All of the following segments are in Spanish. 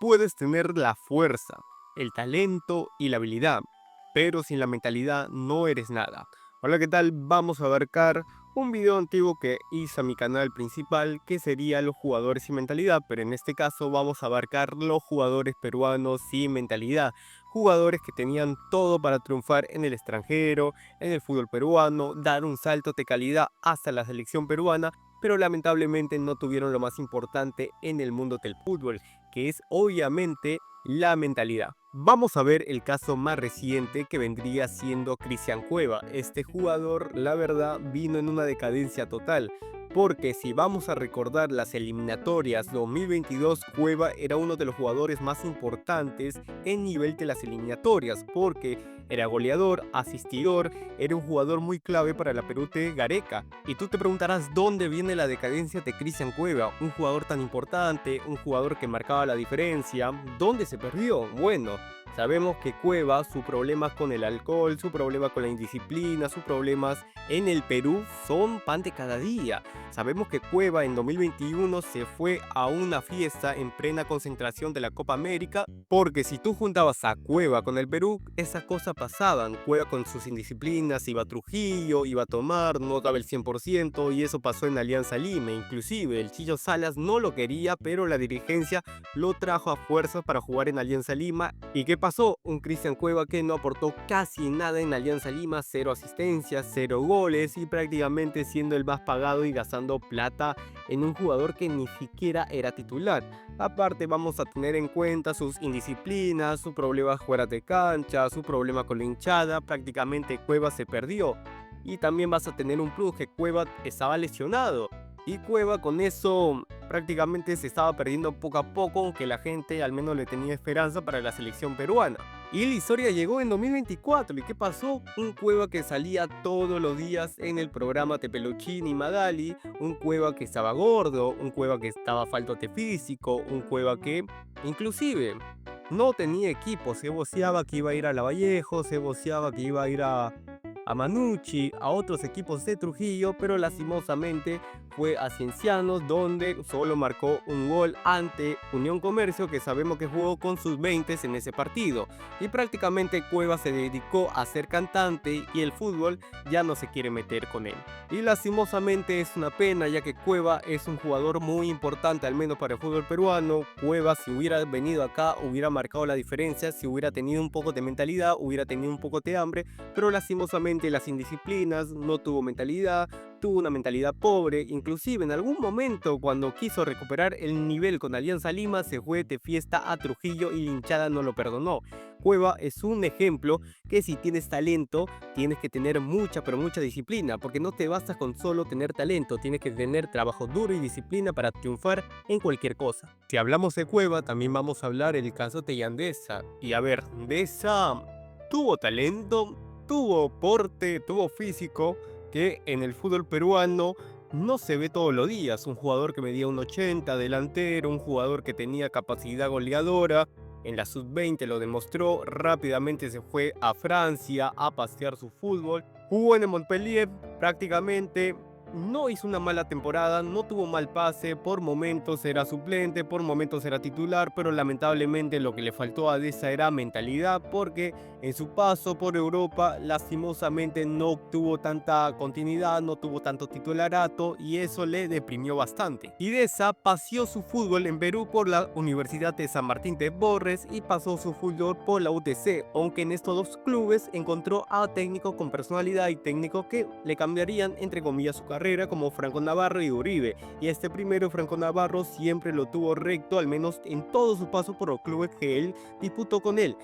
Puedes tener la fuerza, el talento y la habilidad, pero sin la mentalidad no eres nada. Hola, ¿qué tal? Vamos a abarcar un video antiguo que hice a mi canal principal, que sería los jugadores sin mentalidad, pero en este caso vamos a abarcar los jugadores peruanos sin mentalidad. Jugadores que tenían todo para triunfar en el extranjero, en el fútbol peruano, dar un salto de calidad hasta la selección peruana, pero lamentablemente no tuvieron lo más importante en el mundo del fútbol, que es obviamente la mentalidad. Vamos a ver el caso más reciente, que vendría siendo Cristian Cueva. Este jugador, la verdad, vino en una decadencia total, porque si vamos a recordar las eliminatorias 2022, Cueva era uno de los jugadores más importantes en nivel de las eliminatorias, porque era goleador, asistidor, era un jugador muy clave para la Perú de Gareca. Y tú te preguntarás dónde viene la decadencia de Cristian Cueva, un jugador tan importante, un jugador que marcaba la diferencia. ¿Dónde se perdió? Bueno, sabemos que Cueva, sus problemas con el alcohol, su problema con la indisciplina, sus problemas en el Perú son pan de cada día. Sabemos que Cueva en 2021 se fue a una fiesta en plena concentración de la Copa América, porque si tú juntabas a Cueva con el Perú, esas cosas pasaban. Cueva con sus indisciplinas, iba a Trujillo, iba a tomar, no daba el 100%, y eso pasó en Alianza Lima. Inclusive el Chillo Salas no lo quería, pero la dirigencia lo trajo a fuerzas para jugar en Alianza Lima. ¿Y qué pasó? Un Cristian Cueva que no aportó casi nada en Alianza Lima, 0 asistencias, 0 goles, y prácticamente siendo el más pagado y gastando plata en un jugador que ni siquiera era titular. Aparte, vamos a tener en cuenta sus indisciplinas, sus problemas fuera de cancha, su problema con la hinchada. Prácticamente Cueva se perdió. Y también vas a tener un plus, que Cueva estaba lesionado, y Cueva con eso prácticamente se estaba perdiendo poco a poco, aunque la gente al menos le tenía esperanza para la selección peruana. Y la historia llegó en 2024. ¿Y qué pasó? Un Cueva que salía todos los días en el programa de Peluchín y Magali, un Cueva que estaba gordo, un Cueva que estaba falto de físico, un Cueva que inclusive no tenía equipo. Se voceaba que iba a ir a Lavallejo, se voceaba que iba a ir a Manucci, a otros equipos de Trujillo, pero lastimosamente fue a Ciencianos, donde solo marcó un gol ante Unión Comercio, que sabemos que jugó con sus 20 en ese partido. Y prácticamente Cueva se dedicó a ser cantante, y el fútbol ya no se quiere meter con él. Y lastimosamente es una pena, ya que Cueva es un jugador muy importante, al menos para el fútbol peruano. Cueva, si hubiera venido acá, hubiera marcado la diferencia, si hubiera tenido un poco de mentalidad, hubiera tenido un poco de hambre, pero lastimosamente las indisciplinas, no tuvo mentalidad, tuvo una mentalidad pobre. Inclusive en algún momento, cuando quiso recuperar el nivel con Alianza Lima, se fue de fiesta a Trujillo y la hinchada no lo perdonó. Cueva es un ejemplo que si tienes talento, tienes que tener mucha, pero mucha disciplina, porque no te basta con solo tener talento, tienes que tener trabajo duro y disciplina para triunfar en cualquier cosa. Si hablamos de Cueva, también vamos a hablar el caso de Yandesa. Y a ver, Deza tuvo talento, tuvo porte, tuvo físico, que en el fútbol peruano no se ve todos los días. Un jugador que medía un 80, delantero, un jugador que tenía capacidad goleadora. En la sub-20 lo demostró, rápidamente se fue a Francia a pasear su fútbol. Jugó en el Montpellier, prácticamente no hizo una mala temporada, no tuvo mal pase, por momentos era suplente, por momentos era titular, pero lamentablemente lo que le faltó a Deza era mentalidad, porque en su paso por Europa lastimosamente no tuvo tanta continuidad, no tuvo tanto titularato, y eso le deprimió bastante. Y Deza paseó su fútbol en Perú por la Universidad de San Martín de Porres y pasó su fútbol por la UTC, aunque en estos dos clubes encontró a técnicos con personalidad y técnicos que le cambiarían entre comillas su carrera, como Franco Navarro y Uribe. Y este primero, Franco Navarro, siempre lo tuvo recto, al menos en todo su paso por los clubes que él disputó con él: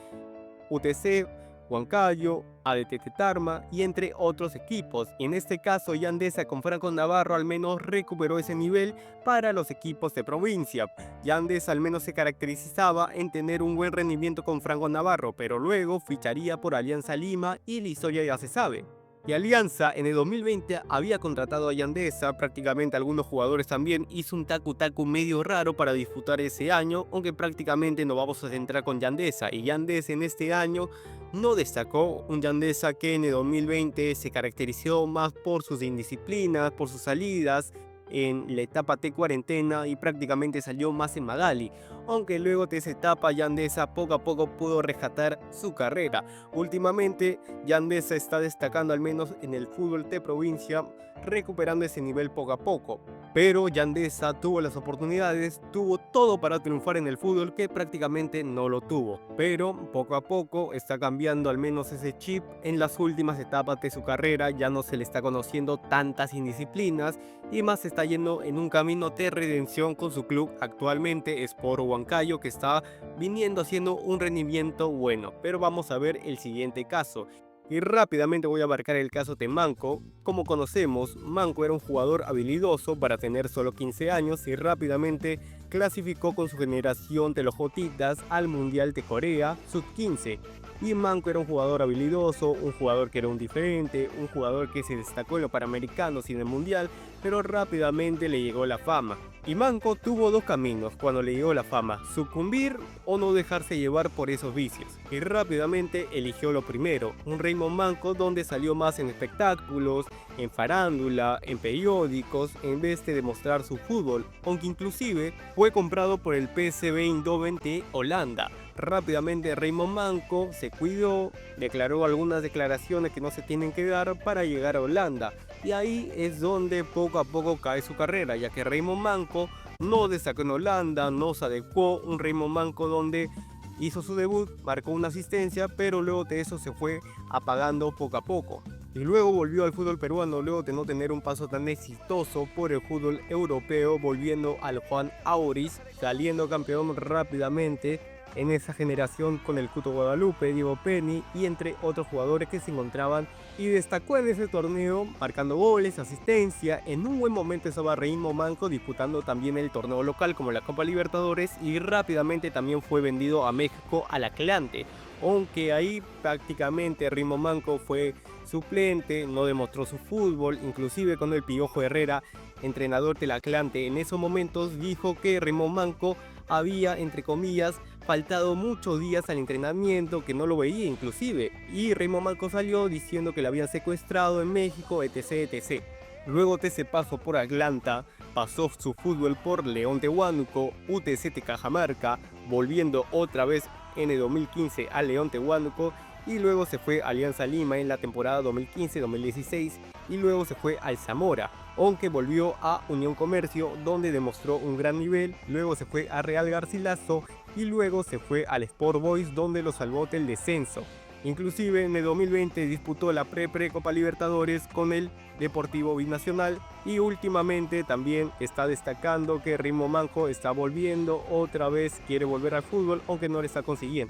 UTC, Huancayo, ADT Tarma y entre otros equipos. Y en este caso, Yandesa con Franco Navarro al menos recuperó ese nivel para los equipos de provincia. Yandesa al menos se caracterizaba en tener un buen rendimiento con Franco Navarro, pero luego ficharía por Alianza Lima, y la historia ya se sabe. Y Alianza en el 2020 había contratado a Yandesa, prácticamente algunos jugadores también, hizo un tacu medio raro para disputar ese año, aunque prácticamente nos vamos a centrar con Yandesa. Y Yandesa en este año no destacó, un Yandesa que en el 2020 se caracterizó más por sus indisciplinas, por sus salidas en la etapa de cuarentena, y prácticamente salió más en Magali. aunque luego de esa etapa Yandesa poco a poco pudo rescatar su carrera. Últimamente Yandesa está destacando al menos en el fútbol de provincia, recuperando ese nivel poco a poco. Pero Yandesa tuvo las oportunidades, tuvo todo para triunfar en el fútbol que prácticamente no lo tuvo. Pero poco a poco está cambiando al menos ese chip en las últimas etapas de su carrera, ya no se le está conociendo tantas indisciplinas y más se está yendo en un camino de redención con su club actualmente Sport Huancayo, que está viniendo haciendo un rendimiento bueno. Pero vamos a ver el siguiente caso. Y rápidamente voy a abarcar el caso de Manco. Como conocemos, Manco era un jugador habilidoso para tener solo 15 años y rápidamente clasificó con su generación de los Jotitas al Mundial de Corea Sub-15. Y Manco era un jugador habilidoso, un jugador que era un diferente, un jugador que se destacó en los Panamericanos y en el Mundial, pero rápidamente le llegó la fama. Y Manco tuvo dos caminos cuando le llegó la fama: sucumbir o no dejarse llevar por esos vicios. Y rápidamente eligió lo primero, un Raymond Manco donde salió más en espectáculos, en farándula, en periódicos, en vez de demostrar su fútbol, aunque inclusive fue comprado por el PSV Eindhoven de Holanda. Rápidamente Raymond Manco se cuidó, declaró algunas declaraciones que no se tienen que dar para llegar a Holanda, y ahí es donde poco a poco cae su carrera, ya que Raymond Manco no destacó en Holanda, no se adecuó. Un Raymond Manco donde hizo su debut, marcó una asistencia, pero luego de eso se fue apagando poco a poco. Y luego volvió al fútbol peruano, luego de no tener un paso tan exitoso por el fútbol europeo, volviendo al Juan Aurich, saliendo campeón rápidamente en esa generación con el Cuto Guadalupe, Diego Penny y entre otros jugadores que se encontraban, y destacó en ese torneo marcando goles, asistencia. En un buen momento estaba Raymond Manco disputando también el torneo local como la Copa Libertadores, y rápidamente también fue vendido a México al Atlante, aunque ahí prácticamente Raymond Manco fue suplente, no demostró su fútbol. Inclusive cuando el Piojo Herrera, entrenador del Atlante en esos momentos, dijo que Raymond Manco había, entre comillas, faltado muchos días al entrenamiento, que no lo veía inclusive, y Raymond Manco salió diciendo que lo habían secuestrado en México, etc, etc. Luego de ese paso por Atlanta, pasó su fútbol por León de Huánuco, UTC de Cajamarca, volviendo otra vez en el 2015 a León de Huánuco, y luego se fue a Alianza Lima en la temporada 2015-2016, y luego se fue al Zamora, aunque volvió a Unión Comercio donde demostró un gran nivel. Luego se fue a Real Garcilaso y luego se fue al Sport Boys donde lo salvó del descenso. Inclusive en el 2020 disputó la Copa Libertadores con el Deportivo Binacional, y últimamente también está destacando que Raymond Manco está volviendo otra vez, quiere volver al fútbol aunque no le está consiguiendo.